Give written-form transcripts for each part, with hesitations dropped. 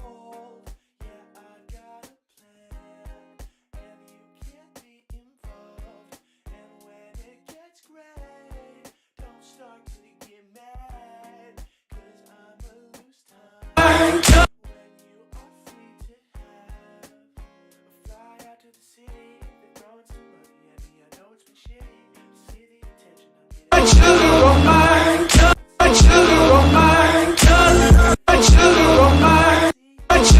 cold. Yeah, I got a plan, and you can't be involved. And when it gets gray, don't start to get mad, 'cause I'm a loose time. When you are free to have a fly out to the city, they're throwing some money at me. I know it's been shitty. See the attention I'm getting. Sugar on my tongue, sugar on my tongue, sugar on my tongue.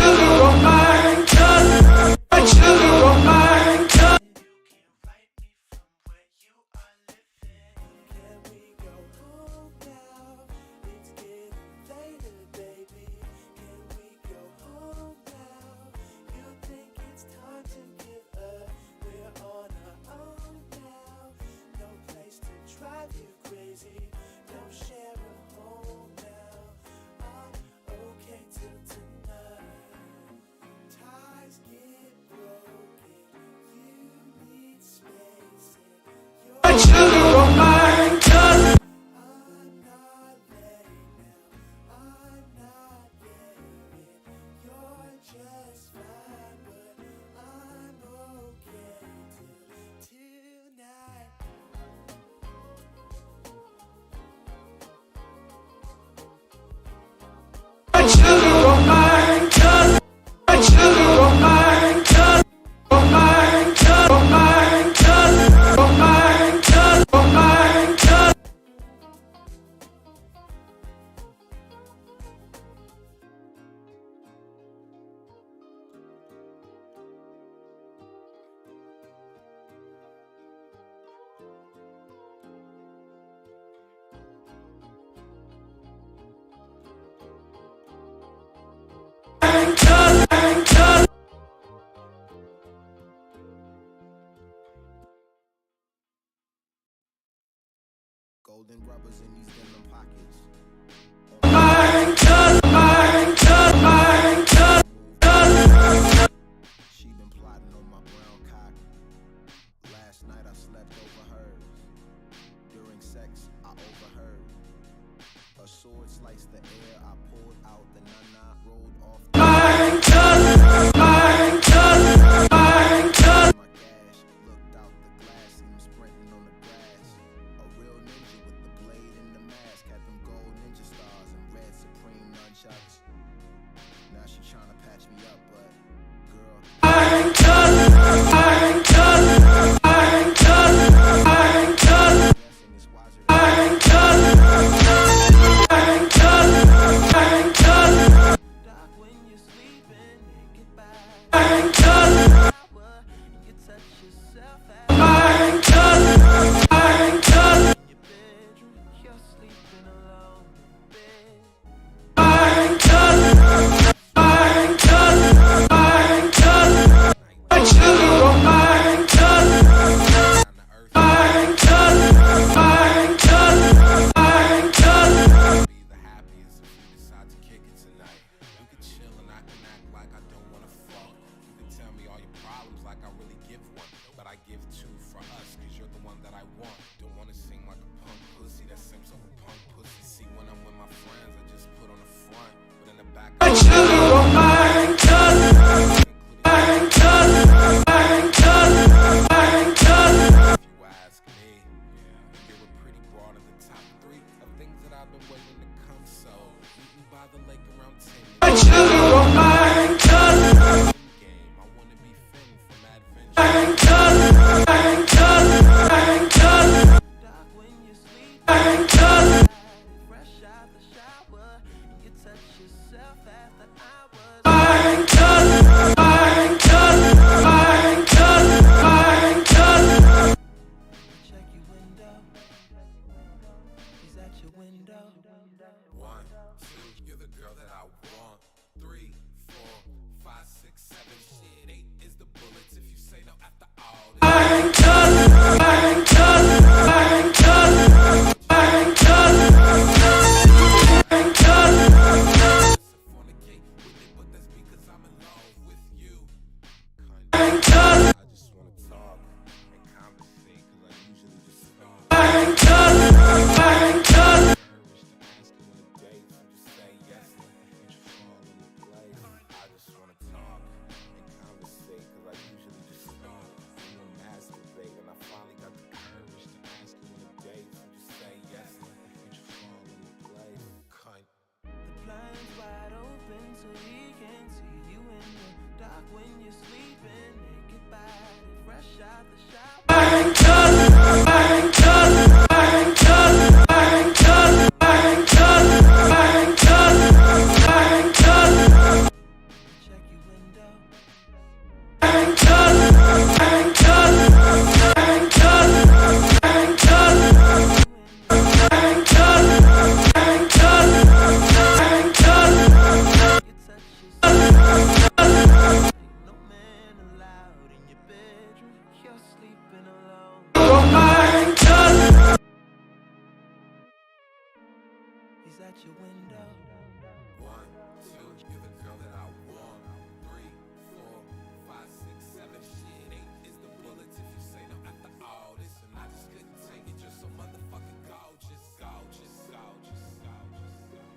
mind's wide open so he can see you in the dark when you're sleeping. Naked body, fresh out the shower. Check your window. No man allowed in your bedroom. You're sleeping alone. He's at your window. 1, 2, you're the girl that I want. 3, 4, 5, 6, 7, shit, 8 is the bullet if you say no after all this. And I just couldn't take it, you're so motherfucking gorgeous, gorgeous, gorgeous, gorgeous, gorgeous.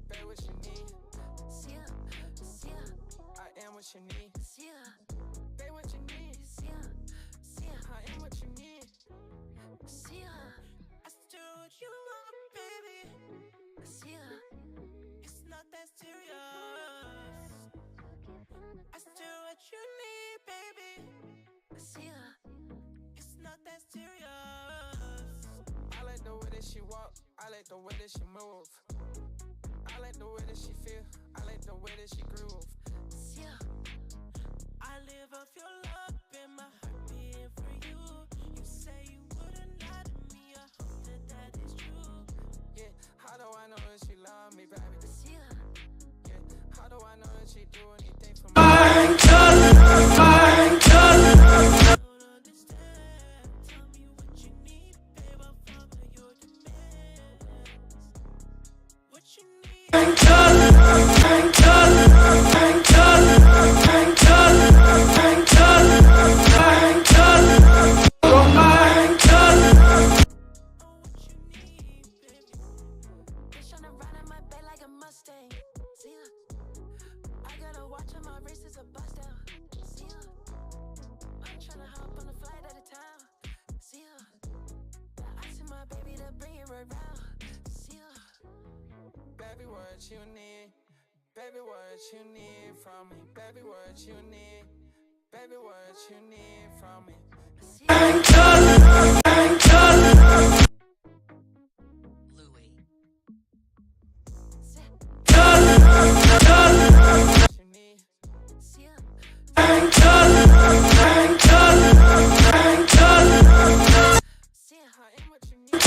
Babe, what you need? I am what you need. Babe, what you need? I am what you need. I still what you want, baby. It's not that serious. I still what you need, baby. It's not that serious. I like the way that she walk, I like the way that she move. I like the way that she feel, I like the way that she groove. I live off your love and my heart beating for you. You say you wouldn't lie to me. I hope that that is true. Yeah, how do I know that she love me, baby? Yeah, how do I know that she do anything for me? I don't understand. Tell me what you need, babe. I'll follow your demands. What you need. Bitch tryna ride on my back like a Mustang. See ya. I gotta watch on my wrist, it's a bust down. See ya. I'm tryna hop on a flight out of town. See ya. I send my baby to bring it around. See ya. Baby, what you need? Baby, what you need from me? Baby, what you need? Baby, what you need from me? See ya. Louis. What you need? See ya. See ya. I am what you need.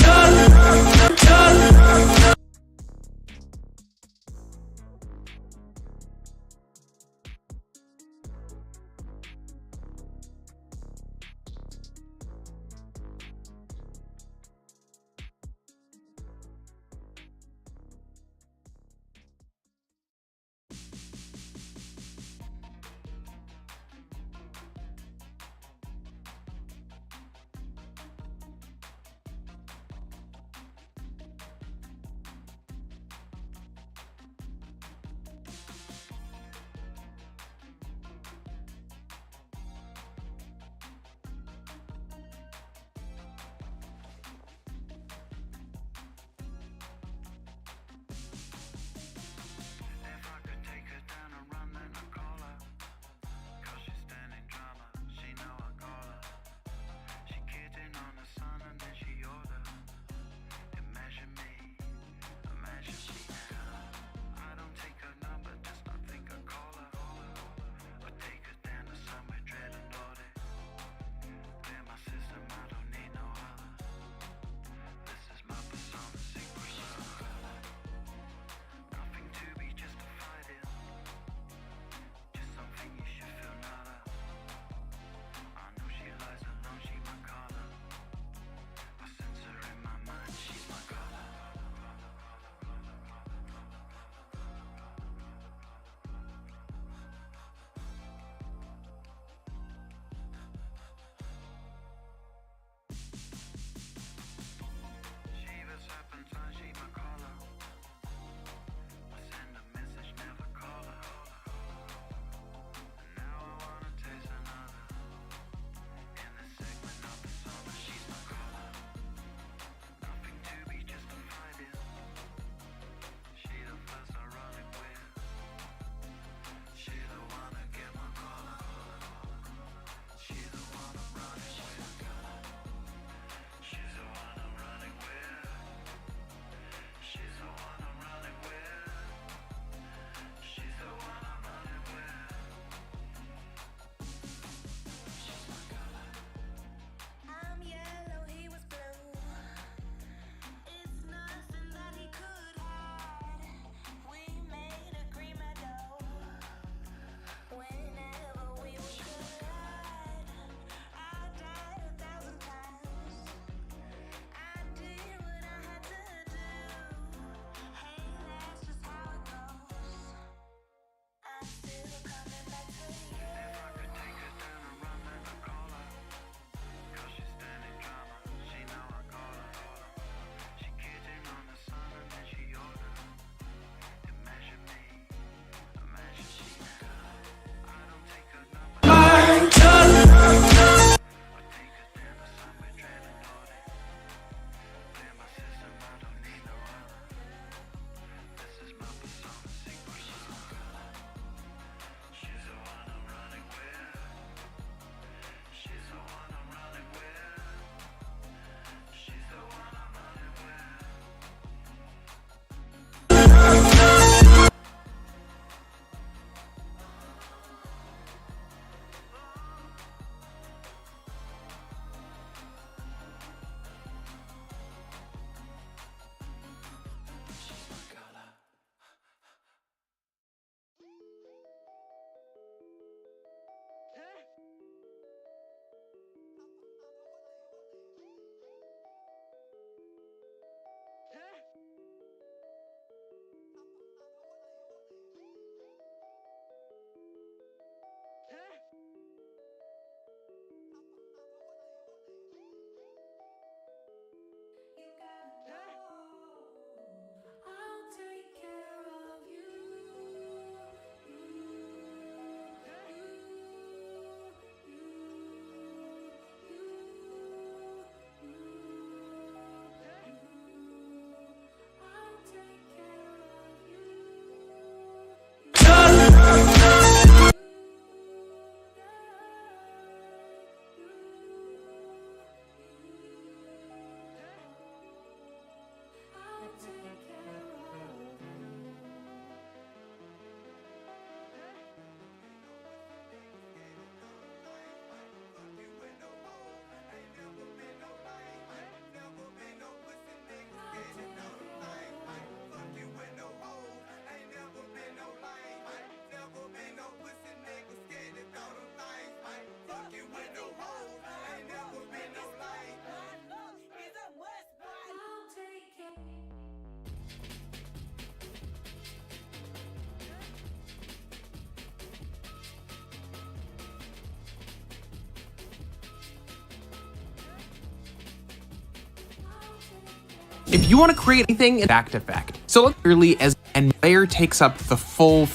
If you want to create anything in Stacked Effect, so let's clearly as and layer takes up the full.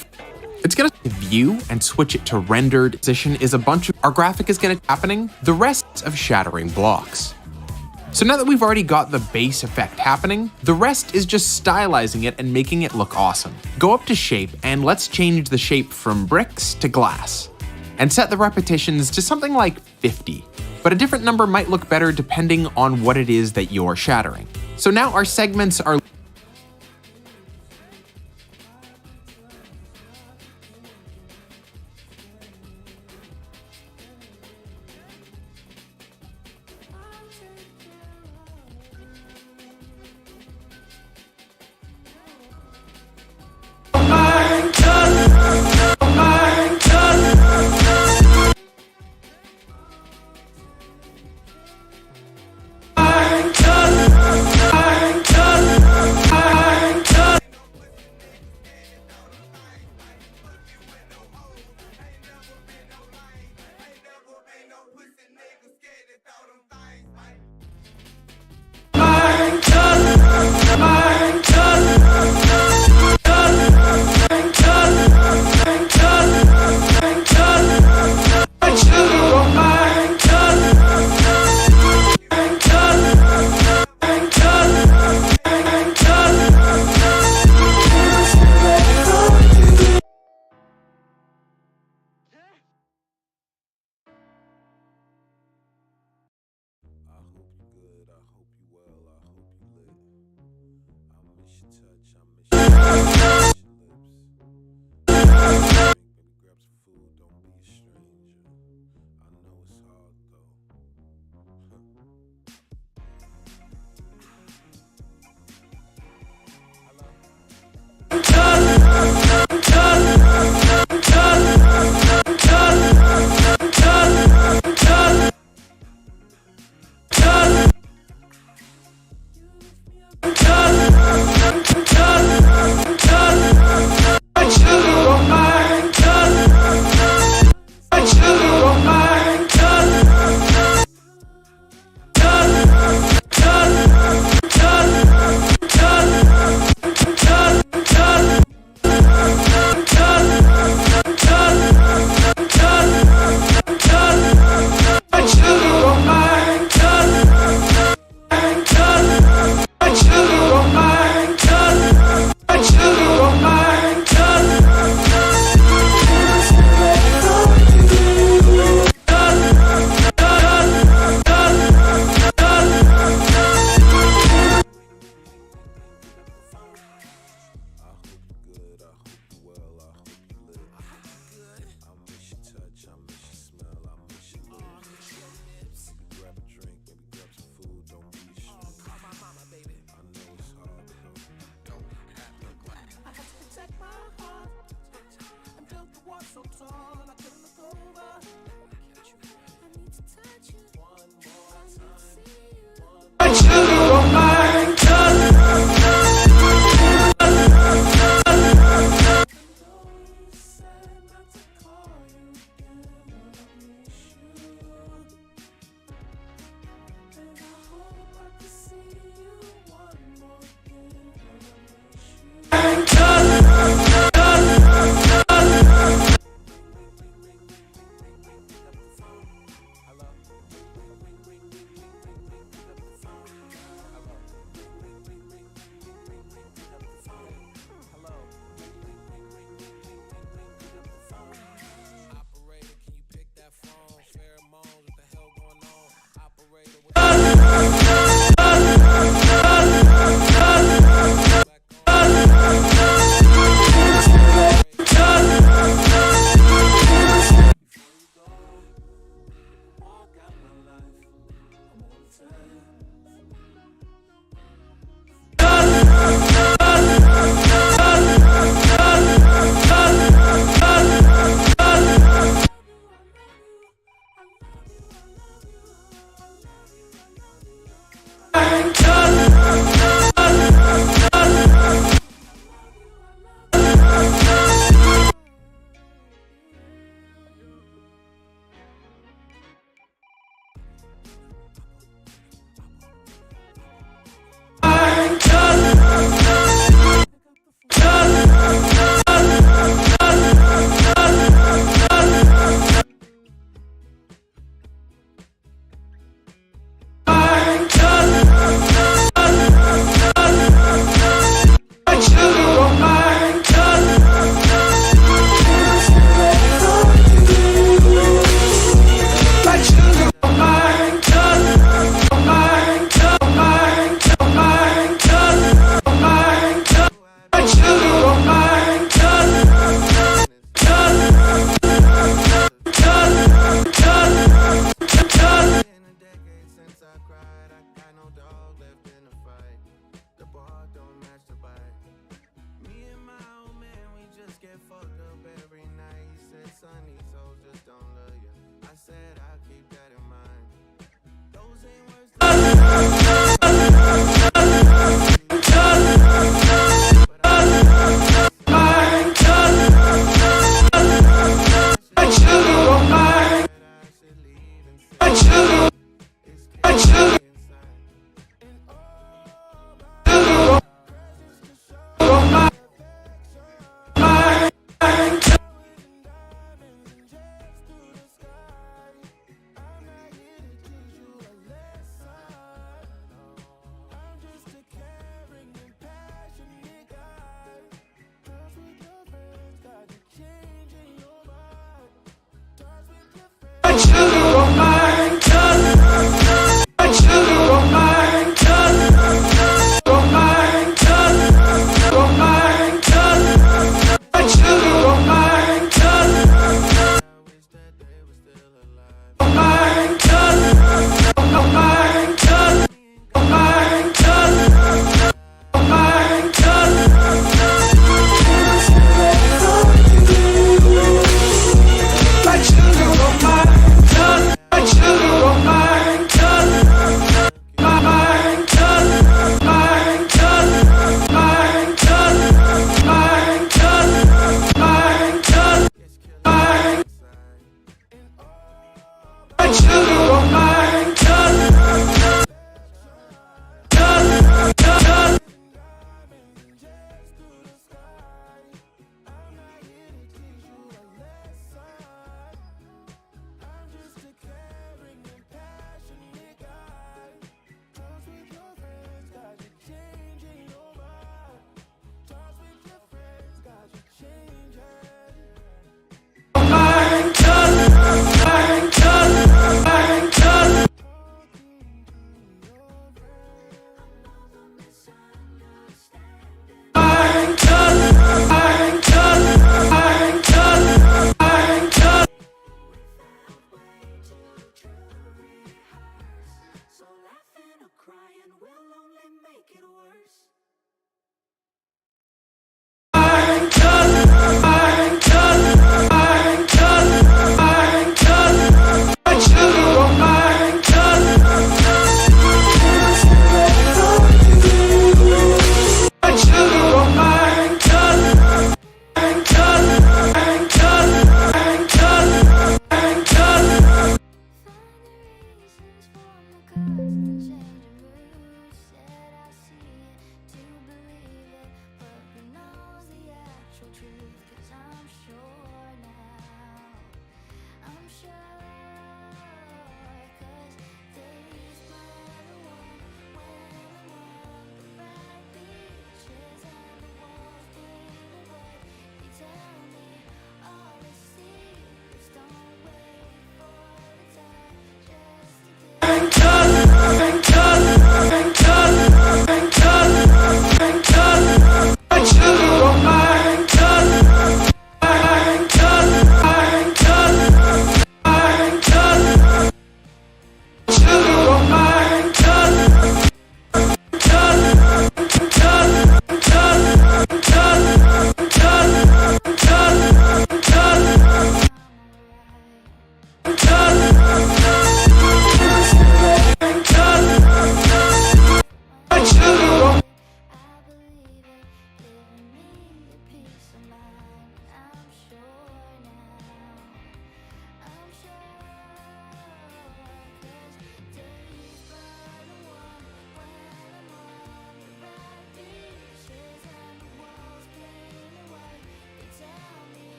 It's gonna view and switch it to rendered position is a bunch of our graphic is gonna happening. The rest of shattering blocks. So now that we've already got the base effect happening, the rest is just stylizing it and making it look awesome. Go up to shape and let's change the shape from bricks to glass and set the repetitions to something like 50, but a different number might look better depending on what it is that you're shattering. So now our segments are just get fucked up every night. He said, son, these hoes just don't love you. I said, I'll keep that in mind. Those ain't words to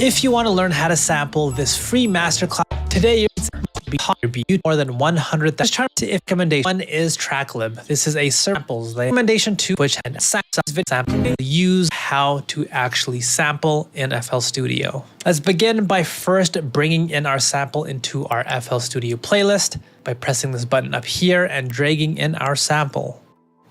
If you want to learn how to sample this free masterclass, today you're more than 100. That's recommendation 1 is TrackLib. This is a samples. Recommendation 2, which sample use how to actually sample in FL Studio. Let's begin by first bringing in our sample into our FL Studio playlist by pressing this button up here and dragging in our sample.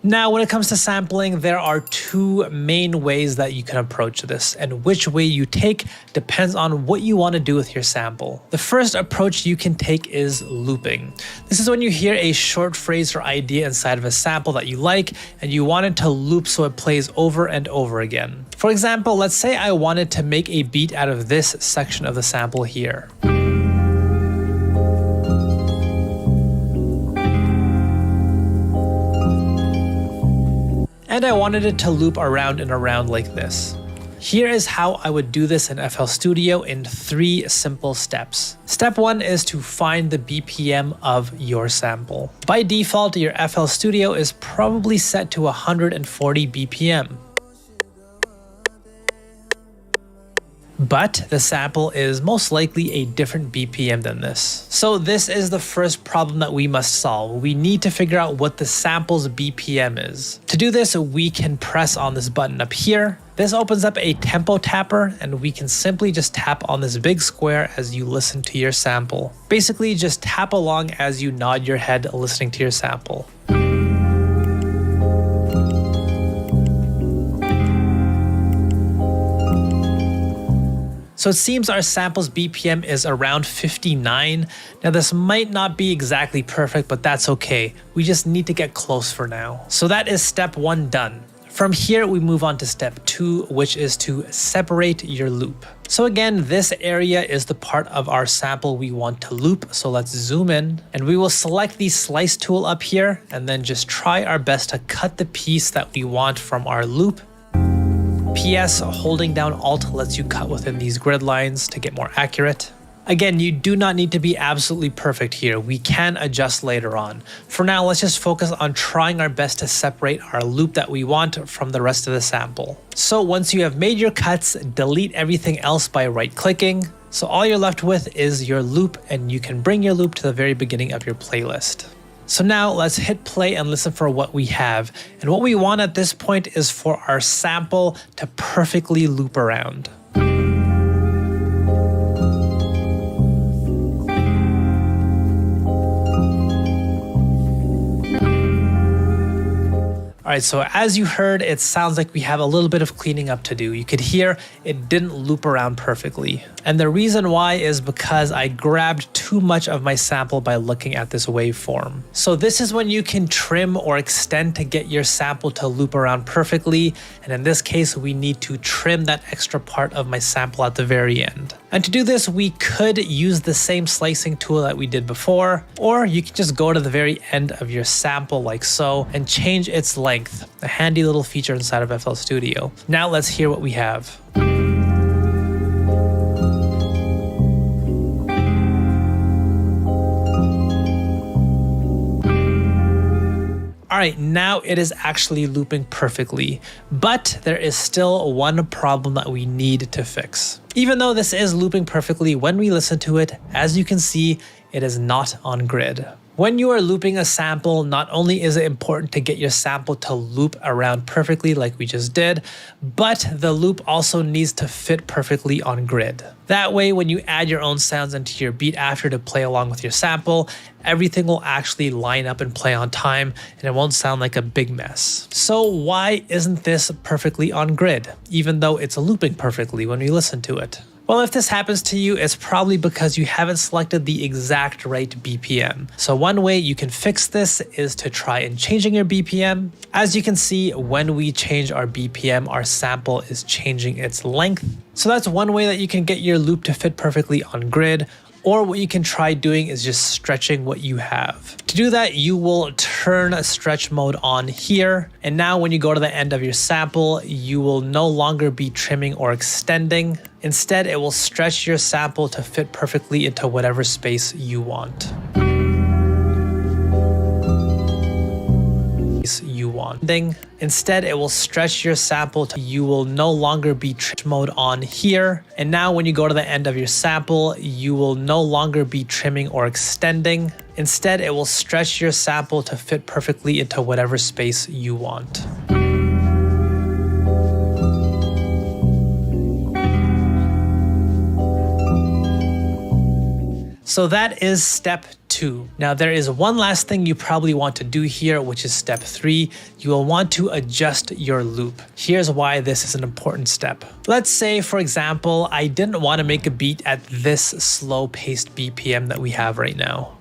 Now, when it comes to sampling, there are 2 main ways that you can approach this, and which way you take depends on what you want to do with your sample. The first approach you can take is looping. This is when you hear a short phrase or idea inside of a sample that you like, and you want it to loop so it plays over and over again. For example, let's say I wanted to make a beat out of this section of the sample here. And I wanted it to loop around and around like this. Here is how I would do this in FL Studio in 3 simple steps. Step 1 is to find the BPM of your sample. By default, your FL Studio is probably set to 140 BPM. But the sample is most likely a different BPM than this. So this is the first problem that we must solve. We need to figure out what the sample's BPM is. To do this, we can press on this button up here. This opens up a tempo tapper, and we can simply just tap on this big square as you listen to your sample. Basically, just tap along as you nod your head listening to your sample. So it seems our sample's BPM is around 59. Now this might not be exactly perfect, but that's okay. We just need to get close for now. So that is step 1 done. From here, we move on to step 2, which is to separate your loop. So again, this area is the part of our sample we want to loop. So let's zoom in, and we will select the slice tool up here and then just try our best to cut the piece that we want from our loop. PS, holding down Alt lets you cut within these grid lines to get more accurate. Again, you do not need to be absolutely perfect here. We can adjust later on. For now, let's just focus on trying our best to separate our loop that we want from the rest of the sample. So once you have made your cuts, delete everything else by right-clicking. So all you're left with is your loop, and you can bring your loop to the very beginning of your playlist. So now let's hit play and listen for what we have. And what we want at this point is for our sample to perfectly loop around. Alright, so as you heard, it sounds like we have a little bit of cleaning up to do. You could hear it didn't loop around perfectly. And the reason why is because I grabbed too much of my sample by looking at this waveform. So this is when you can trim or extend to get your sample to loop around perfectly. And in this case, we need to trim that extra part of my sample at the very end. And to do this, we could use the same slicing tool that we did before, or you can just go to the very end of your sample like so and change its length, a handy little feature inside of FL Studio. Now let's hear what we have. Alright, now it is actually looping perfectly, but there is still one problem that we need to fix. Even though this is looping perfectly, when we listen to it, as you can see, it is not on grid. When you are looping a sample, not only is it important to get your sample to loop around perfectly like we just did, but the loop also needs to fit perfectly on grid. That way, when you add your own sounds into your beat after to play along with your sample, everything will actually line up and play on time, and it won't sound like a big mess. So why isn't this perfectly on grid, even though it's looping perfectly when we listen to it? Well, if this happens to you, it's probably because you haven't selected the exact right BPM. So one way you can fix this is to try and changing your BPM. As you can see, when we change our BPM, our sample is changing its length. So that's one way that you can get your loop to fit perfectly on grid. Or what you can try doing is just stretching what you have. To do that, you will turn stretch mode on here. And now when you go to the end of your sample, you will no longer be trimming or extending. Instead, it will stretch your sample to fit perfectly into whatever space you want. want. Instead, it will stretch your sample to you will no longer be trim mode on here. And now when you go to the end of your sample, you will no longer be trimming or extending. Instead, it will stretch your sample to fit perfectly into whatever space you want. So that is step 2. Now there is one last thing you probably want to do here, which is step 3. You will want to adjust your loop. Here's why this is an important step. Let's say, for example, I didn't want to make a beat at this slow paced BPM that we have right now.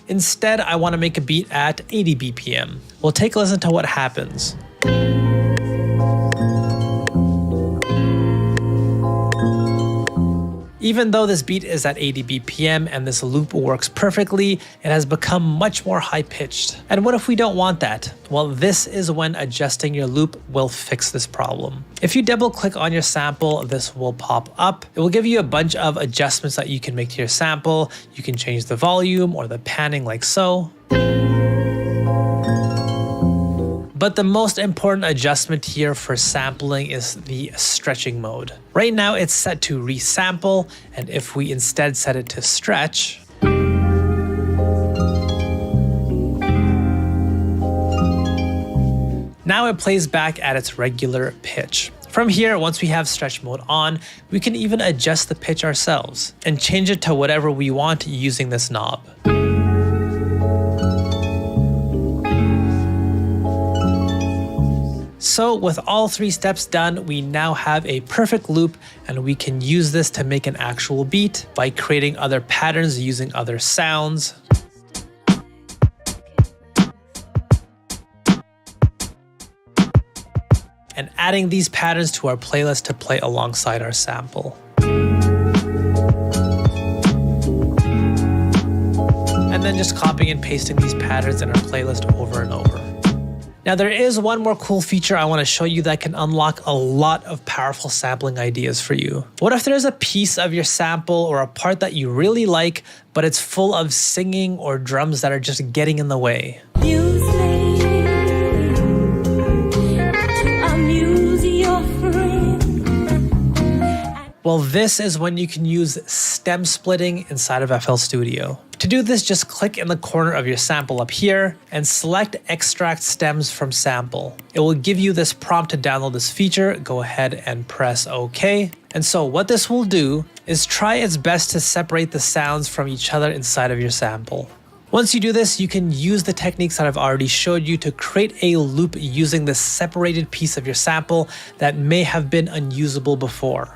Instead, I want to make a beat at 80 BPM. Well, take a listen to what happens. Even though this beat is at 80 BPM and this loop works perfectly, it has become much more high-pitched. And what if we don't want that? Well, this is when adjusting your loop will fix this problem. If you double click on your sample, this will pop up. It will give you a bunch of adjustments that you can make to your sample. You can change the volume or the panning like so. But the most important adjustment here for sampling is the stretching mode. Right now it's set to resample, and if we instead set it to stretch, now it plays back at its regular pitch. From here, once we have stretch mode on, we can even adjust the pitch ourselves and change it to whatever we want using this knob. So with all 3 steps done, we now have a perfect loop, and we can use this to make an actual beat by creating other patterns using other sounds. And adding these patterns to our playlist to play alongside our sample. And then just copying and pasting these patterns in our playlist over and over. Now there is one more cool feature I want to show you that can unlock a lot of powerful sampling ideas for you. What if there's a piece of your sample or a part that you really like, but it's full of singing or drums that are just getting in the way? Well, this is when you can use stem splitting inside of FL Studio. To do this, just click in the corner of your sample up here and select Extract Stems from Sample. It will give you this prompt to download this feature. Go ahead and press OK. And so what this will do is try its best to separate the sounds from each other inside of your sample. Once you do this, you can use the techniques that I've already showed you to create a loop using this separated piece of your sample that may have been unusable before.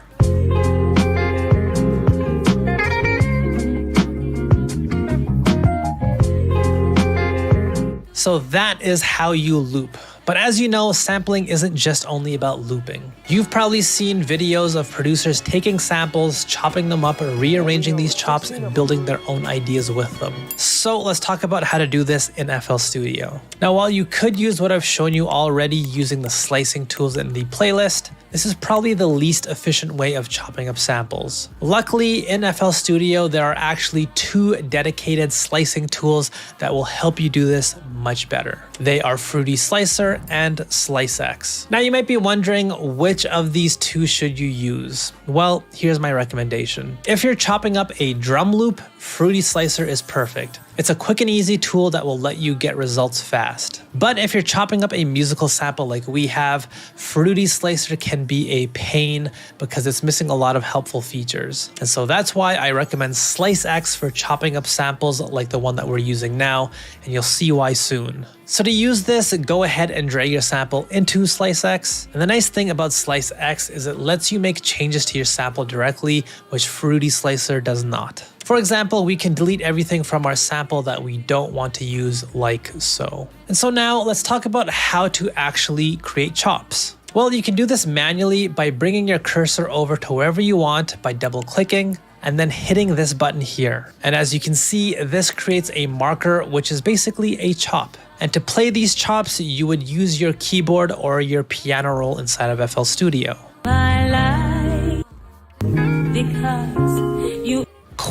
So that is how you loop. But as you know, sampling isn't just only about looping. You've probably seen videos of producers taking samples, chopping them up, rearranging these chops, and building their own ideas with them. So let's talk about how to do this in FL Studio. Now, while you could use what I've shown you already using the slicing tools in the playlist, this is probably the least efficient way of chopping up samples. Luckily, in FL Studio, there are actually 2 dedicated slicing tools that will help you do this much better. They are Fruity Slicer and SliceX. Now you might be wondering, which of these 2 should you use? Well, here's my recommendation. If you're chopping up a drum loop, Fruity Slicer is perfect. It's a quick and easy tool that will let you get results fast. But if you're chopping up a musical sample like we have, Fruity Slicer can be a pain because it's missing a lot of helpful features. And so that's why I recommend SliceX for chopping up samples like the one that we're using now, and you'll see why soon. So to use this, go ahead and drag your sample into SliceX. And the nice thing about SliceX is it lets you make changes to your sample directly, which Fruity Slicer does not. For example, we can delete everything from our sample that we don't want to use, like so. And so now let's talk about how to actually create chops. Well, you can do this manually by bringing your cursor over to wherever you want by double clicking and then hitting this button here. And as you can see, this creates a marker, which is basically a chop. And to play these chops, you would use your keyboard or your piano roll inside of FL Studio.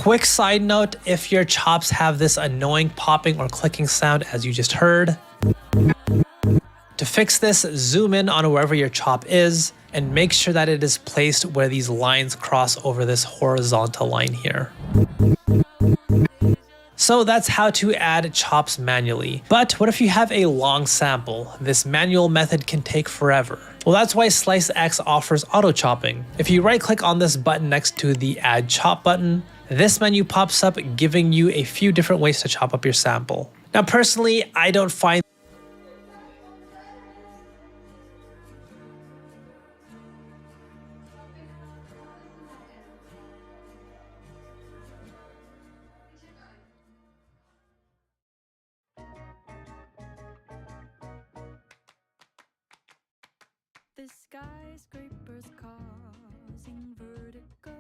Quick side note, if your chops have this annoying popping or clicking sound as you just heard, to fix this, zoom in on wherever your chop is and make sure that it is placed where these lines cross over this horizontal line here. So that's how to add chops manually. But what if you have a long sample? This manual method can take forever. Well, that's why SliceX offers auto chopping. If you right click on this button next to the add chop button, this menu pops up giving you a few different ways to chop up your sample. Now personally, I don't find The skyscrapers causing vertigo.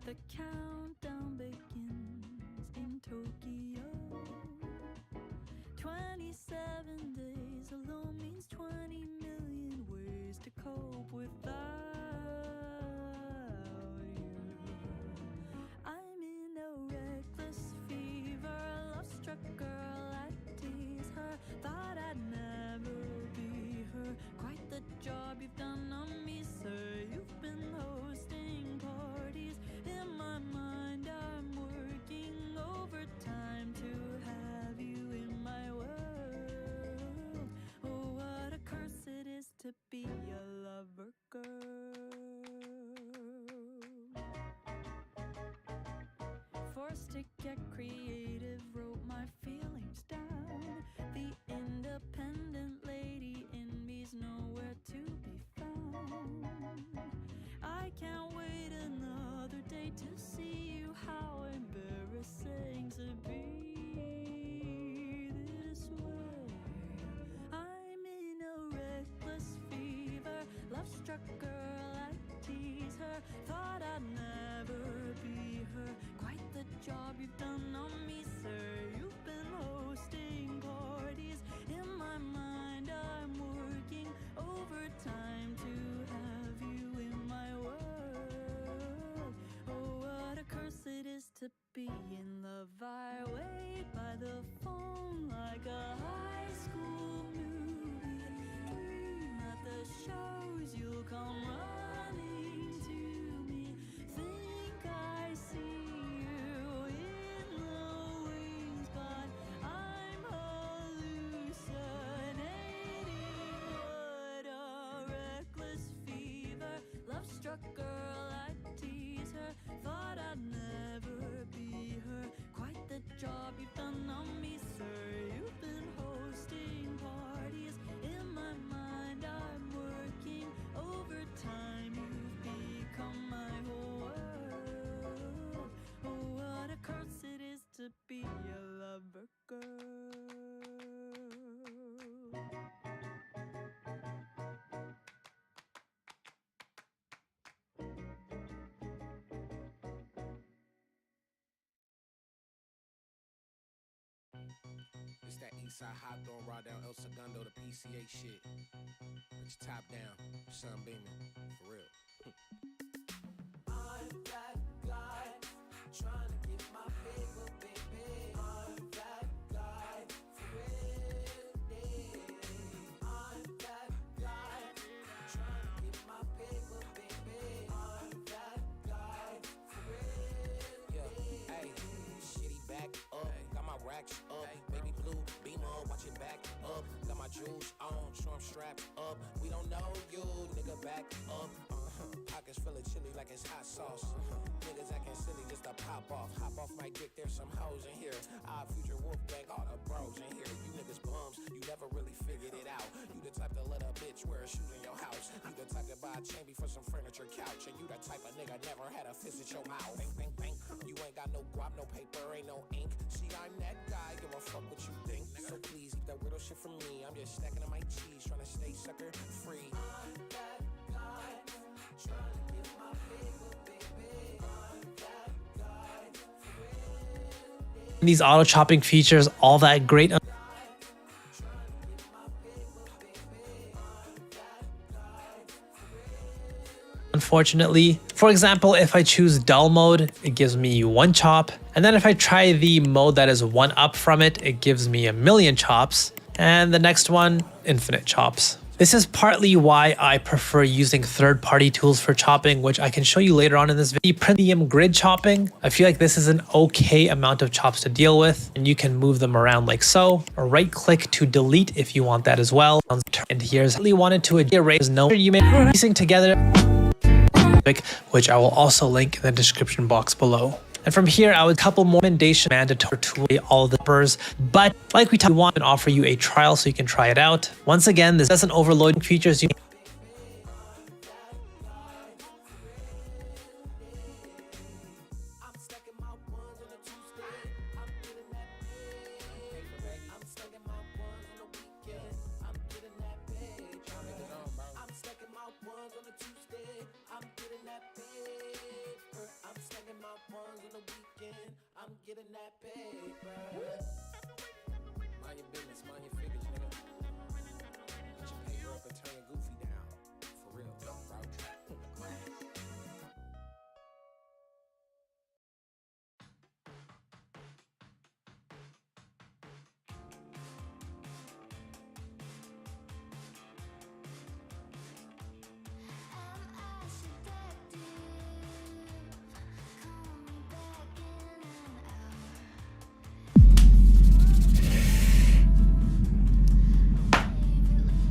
The countdown begins in Tokyo. 27 days alone means 20 million ways to cope without you. I'm in a reckless fever, love-struck girl, I tease her. Thought I'd never be her. Quite the job you've done on me, sir. You've been hosting parties. In my mind, I'm working overtime to have you in my world. Oh, what a curse it is to be a lover girl. Forced to get creative, wrote my feelings down. The independent lady in me's nowhere to be found. I can't wait another day to see you. How embarrassing to be this way. I'm in a reckless fever, love-struck girl, I tease her. Thought I'd never be her. Quite the job you've done on me, sir. You've been hosting parties. In my mind, I'm working overtime to have you in my world. Oh, what a curse it is to be in love. I wait by the phone like a high school movie. Dream at the shows you'll come running to me. Think I see you in the wings, but I'm hallucinating. What a reckless fever, love-struck girl, I tease her. Thought I'd never be her. Quite the job you've done on me, sir. You've been hosting parties. In my mind, I'm working overtime. You've become my whole world. Oh, what a curse it is to be a lover girl. It's that Eastside hot throwing raw down El Segundo, the PCA shit. Put your top down, sun beaming, for real. I'm that guy trying to get my paper, baby. I'm that guy for real. I'm that guy trying to get my paper, baby. I'm that guy for real. Yeah, hey, shitty back up, got my racks up, baby blue beamer, watch it back up, got my jewels on, so I'm strapped up. We don't know you, nigga, back up. Pockets full of chili like it's hot sauce. Niggas acting silly just to pop off. Hop off my dick, there's some hoes in here. Our future wolf gang, all the bros in here. You niggas bums, you never really figured it out. You the type to let a bitch wear a shoe in your house. You the type to buy a chain for some furniture couch. And you the type of nigga never had a fist at your mouth. Bang, bang, bang. You ain't got no guap, no paper, ain't no ink. See, I'm that guy, give a fuck what you think. So please, keep that weirdo shit from me. I'm just stacking on my cheese, trying to stay sucker free. I'm that guy trying to get my paper, baby. I'm that guy for real. these auto chopping features, all that great unfortunately. For example, if I choose dull mode, it gives me 1 chop. And then if I try the mode that is 1 up from it, it gives me 1,000,000 chops. And the next one, infinite chops. This is partly why I prefer using third-party tools for chopping, which I can show you later on in this video. Premium grid chopping, I feel like this is an okay amount of chops to deal with, and you can move them around like so, or right-click to delete if you want that as well. And here's really wanted to erase no you may be piecing together, which I will also link in the description box below. And from here, I would couple more recommendation mandatory to all of the numbers, but like we want to offer you a trial so you can try it out. Once again, this doesn't overload features. Mind your business, mind your figures, nigga. Get your paper up and turn your goofy down. For real, bro.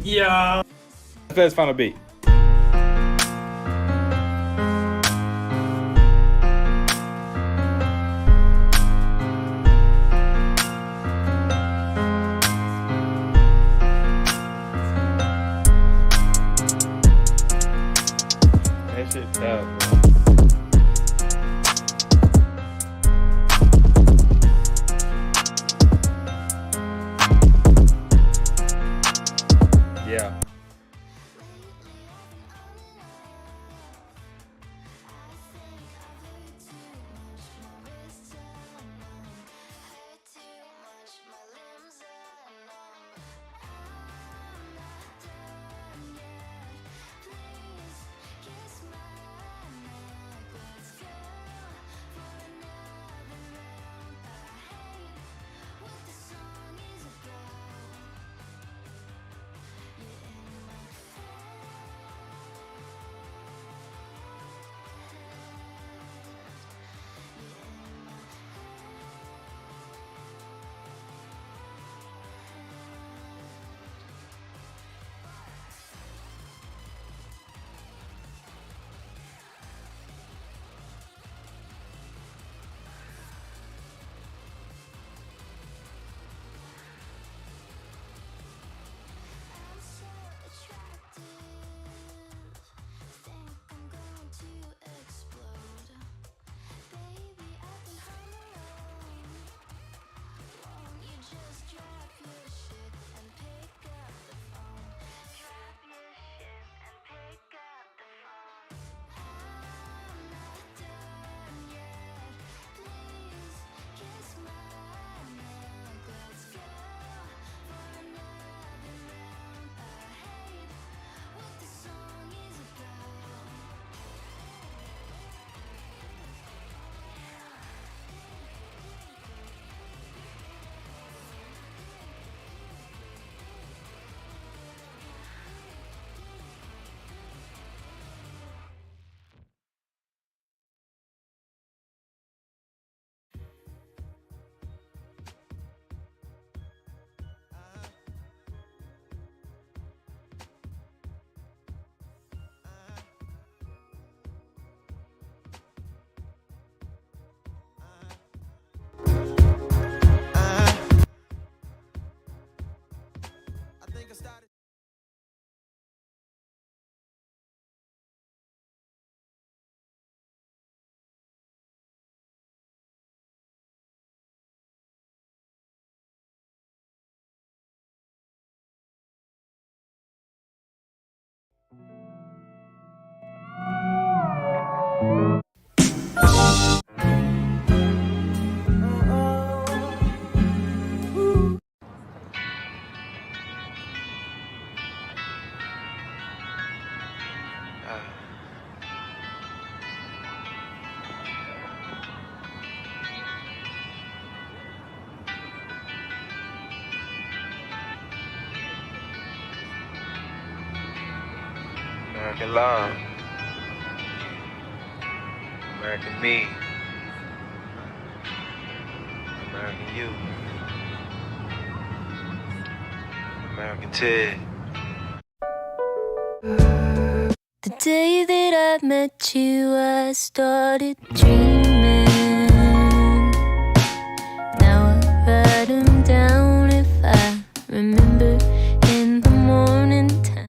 Yeah. Let's find a beat. That shit tough, bro. Yeah. American love, American me, American you, American Ted. The day that I met you, I started dreaming. Now I write them down if I remember in the morning time.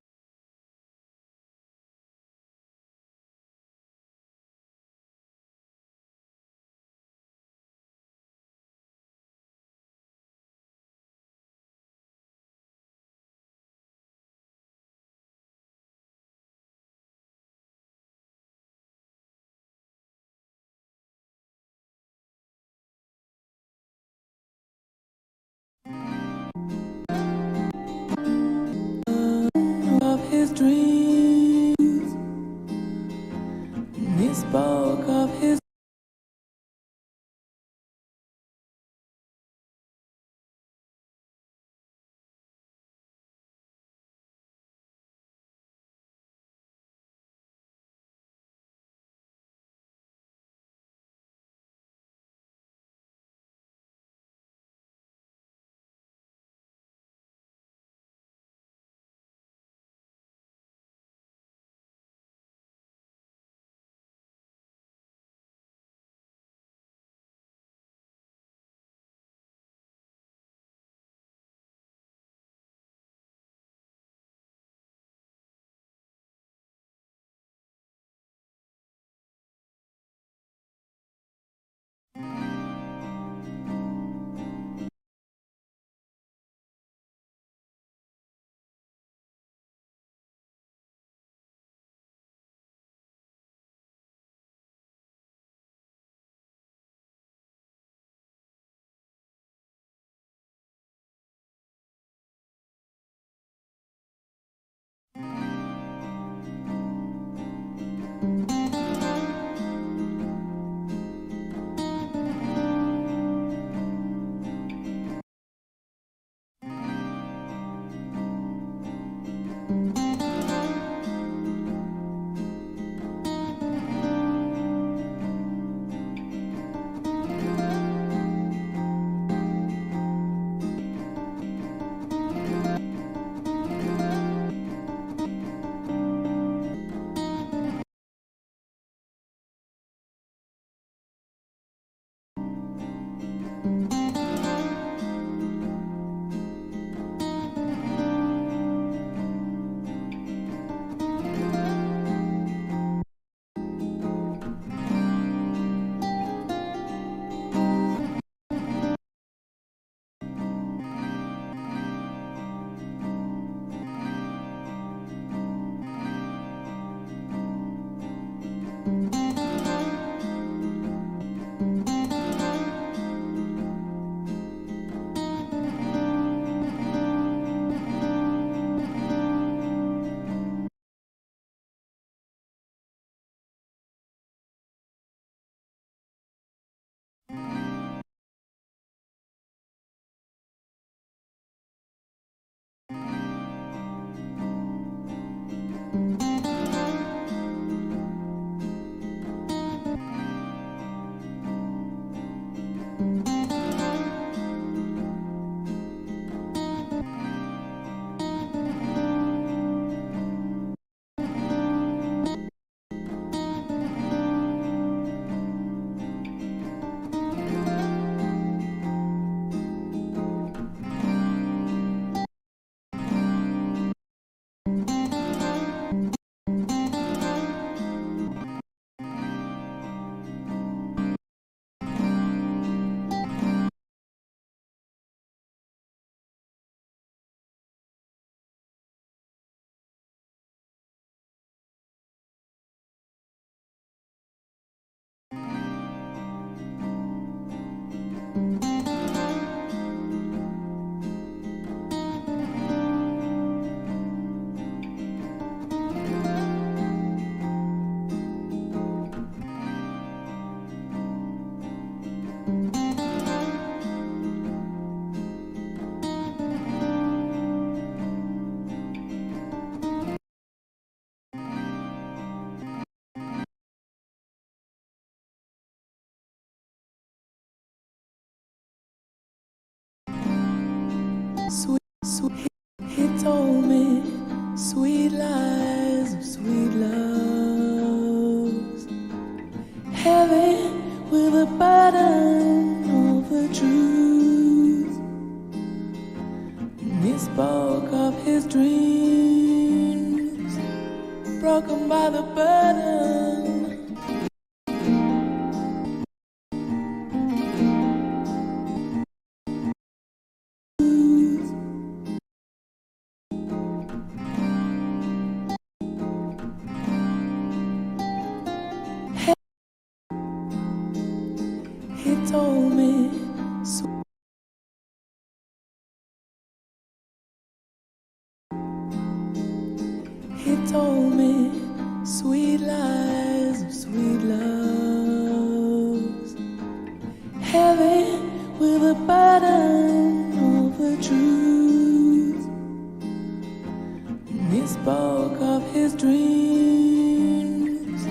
Of his dreams, and he spoke of his He told me sweet lies of sweet loves, heavy with a burden of the truth. And he spoke of his dreams, broken by the burden. He told me He told me sweet lies of sweet loves, heavy with a burden of the truth. And he spoke of his dreams,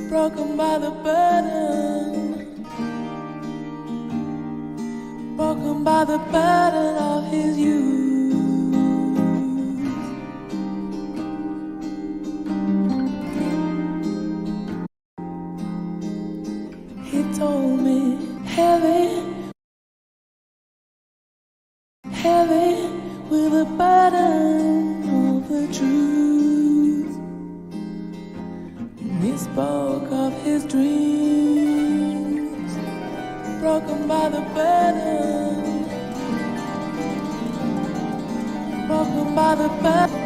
broken by the burden, broken by the burden of his youth. He told me heavy, heavy with a burden of the truth. And he spoke of his dreams, broken by the burden, broken by the burden.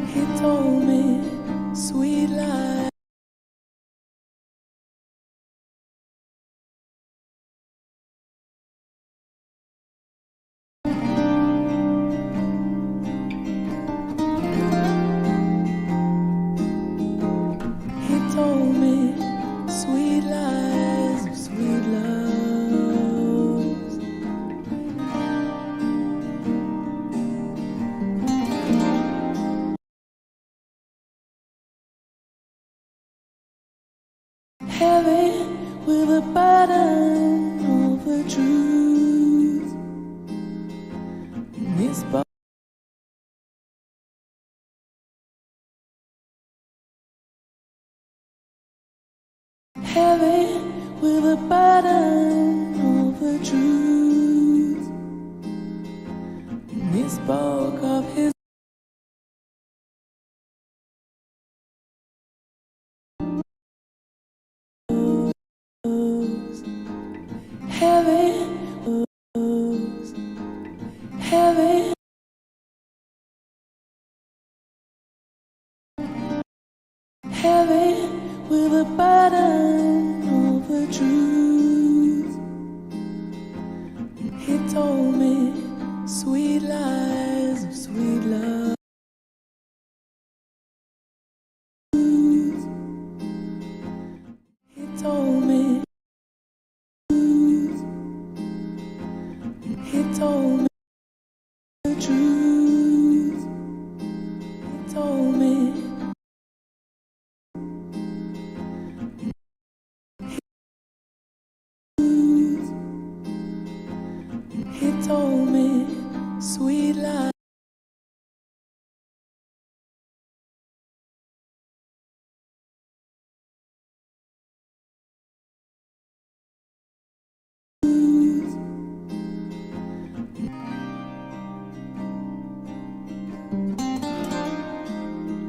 He told me, sweet lies. He told me, sweet lies of sweet loves. Heavy with a burden of the truth. And he spoke. Heavy with a burden of the truth. And he spoke of his heavy, heavy, heavy with a burden of the truth. He told me sweet lies of sweet love. He told me. He told me the truth. He told me. He told me sweet lies.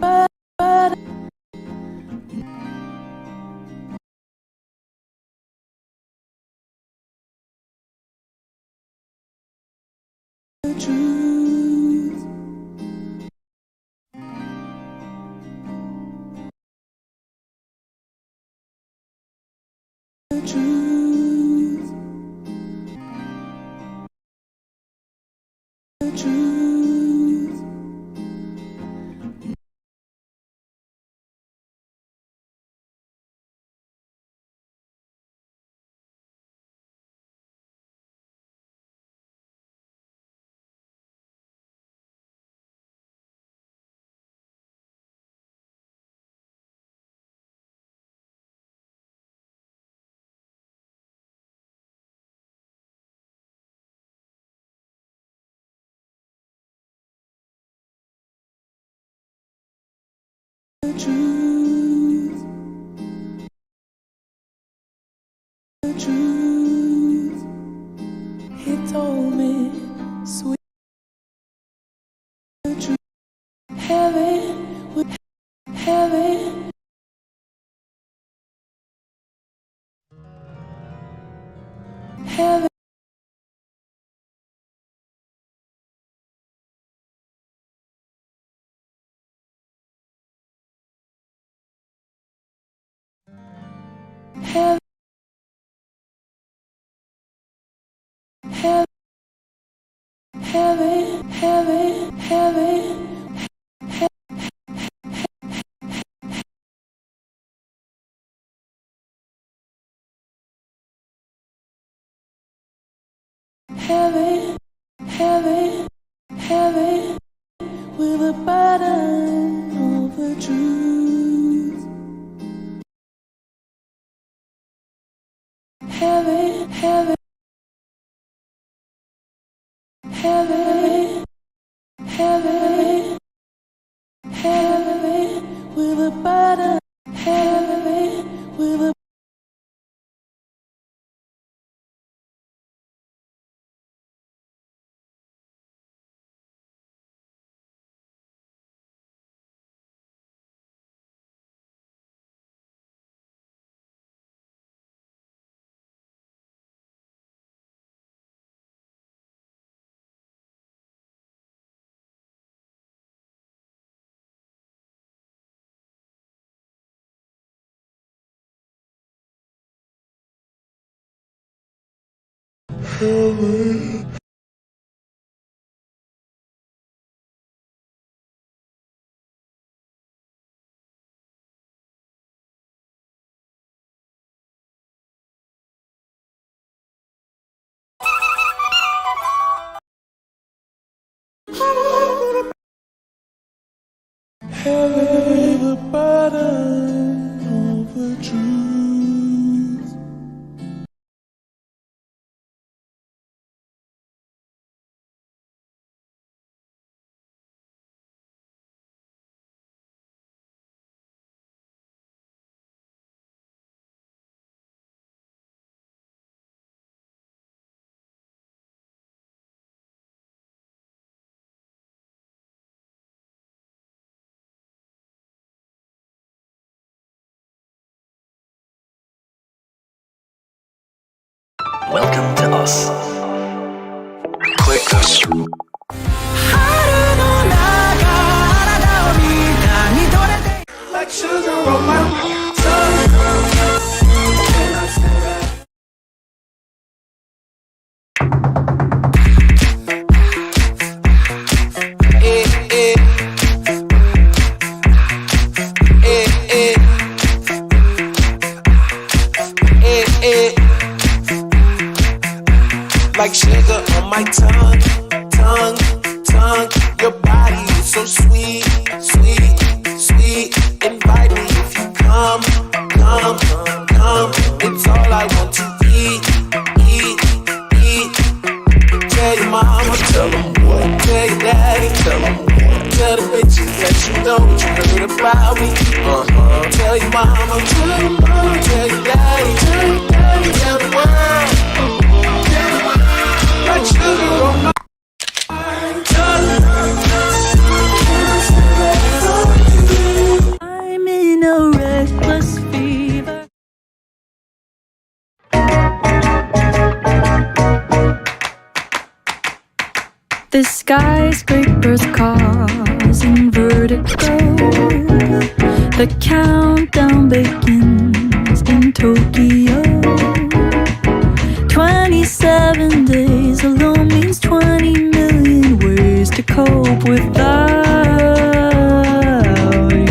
But the truth. The truth. The truth. the truth. The truth. He told me, sweet. The truth. Heaven would heaven. Heaven. Heaven. Heaven. Heaven. Heaven. Heaven. Heaven, heaven, heaven, with a burden of the truth. Heaven, heaven, heaven, heaven, heaven, with a burden. Heaven, with a heaven, with a burden of the truth. Welcome to us. Click us. Like sugar on my tongue. Can I say that? Like sugar on my tongue, tongue, tongue. Your body is so sweet, sweet, sweet. Invite me if you come, come, come. It's all I want to eat, eat, eat. Tell your mama, tell them what. Tell your daddy, tell them what. Tell the bitches that you know what you heard about me. Tell your mama, tell your mama, tell your daddy, tell your daddy, tell the world. Like sugar on my I'm in a reckless fever. The skyscrapers causing vertigo. The countdown begins in Tokyo. 27 days alone means 20 million ways to cope without you.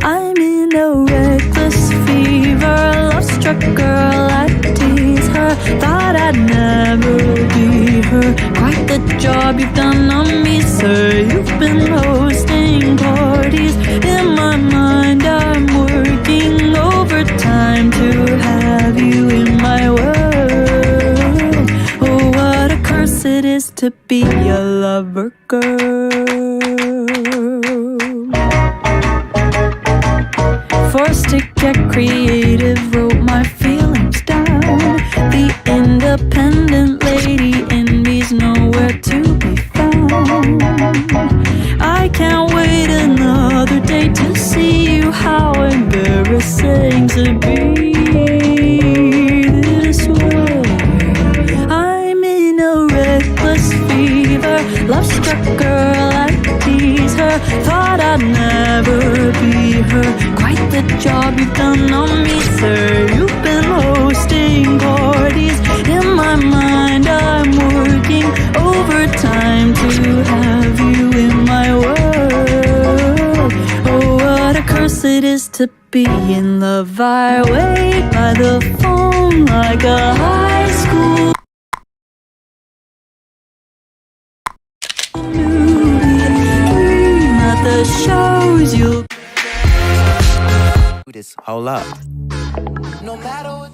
I'm in a reckless fever, love-struck girl, I tease her. Thought I'd never be her. Quite the job you've done on me, sir. You've been hosting parties. In my mind I'm working overtime to have you in my world. Oh, what a curse it is to be a lover girl. Forced to get creative, wrote my feelings down. The independent lady in me's nowhere to be found. I can't wait another day to see you. How embarrassing to be this way. I'm in a reckless fever, love-struck girl, I tease her. Thought I'd never be her. Quite the job you've done on me, sir. You've been hosting parties. In my mind I'm working overtime to have you in my world. Oh, what a curse it is to be in love. I wait by the phone like a high school dream at the shows you'll this. Hold up. No matter what.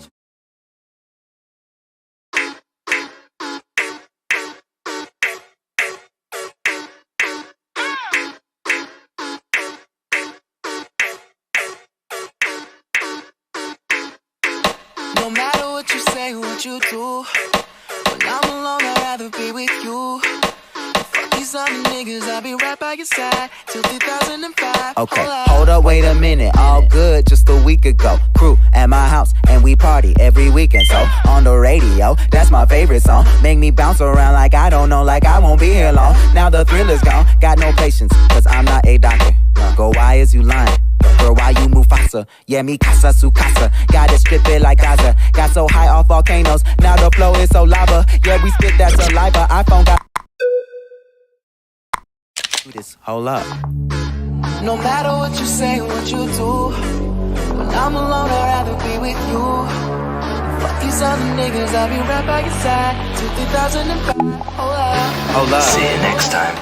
No matter what you say, what you do, when I'm alone, I'd rather be with you. Fuck these other niggas, I'll be right by your side till 2005. Okay, hold up, wait a minute. All good just a week ago. Crew at my house and we party every weekend. So on the radio, that's my favorite song. Make me bounce around like I don't know, like I won't be here long. Now the thrill is gone, got no patience, cause I'm not a doctor. Go, why is you lying? Girl, why you move faster? Yeah, me casa su casa. Gotta strip it like Gaza. Got so high off volcanoes, now the flow is so lava. Yeah, we spit that saliva. iPhone got this. Hold up. No matter what you say, what you do, when I'm alone, I'd rather be with you. Fuck these other niggas, I'll be right by your side till 2005. Hold up. Hold up. See you next time.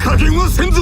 加減はせんぞ。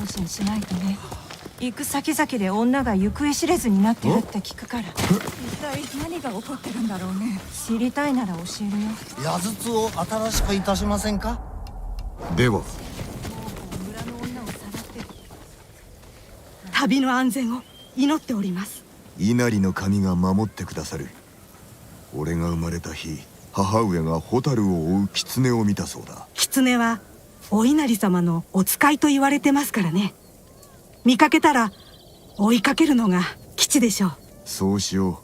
用心しないとね。行く先々で女が行方知れずになってるって聞くから。一体何が起こってるんだろうね。知りたいなら教えるよ。矢筒を新しくいたしませんか。では村の女をさらって旅の安全を祈っております。稲荷の神が守ってくださる。俺が生まれた日、母上が蛍を追う狐を見たそうだ。狐はお稲荷様のお使いと言われてますからね。見かけたら追いかけるのが吉でしょう。そうしよ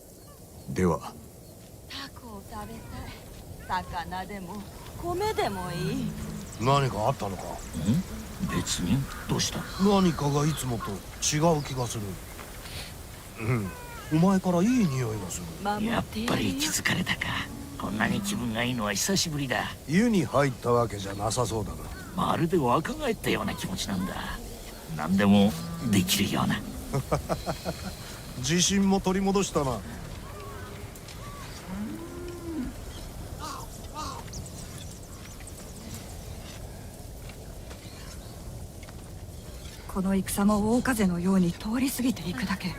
う。では。タコを食べたい。魚でも米でもいい。何かあったのか。別に。どうした。何かがいつもと違う気がする。お前からいい匂いがする。やっぱり気づかれたか。こんなに気分がいいのは久しぶりだ。湯に入ったわけじゃなさそうだな。まるで若返ったような気持ちなんだ。何でもできるような。自信も取り戻したな。この戦も大風のように通り過ぎていくだけ。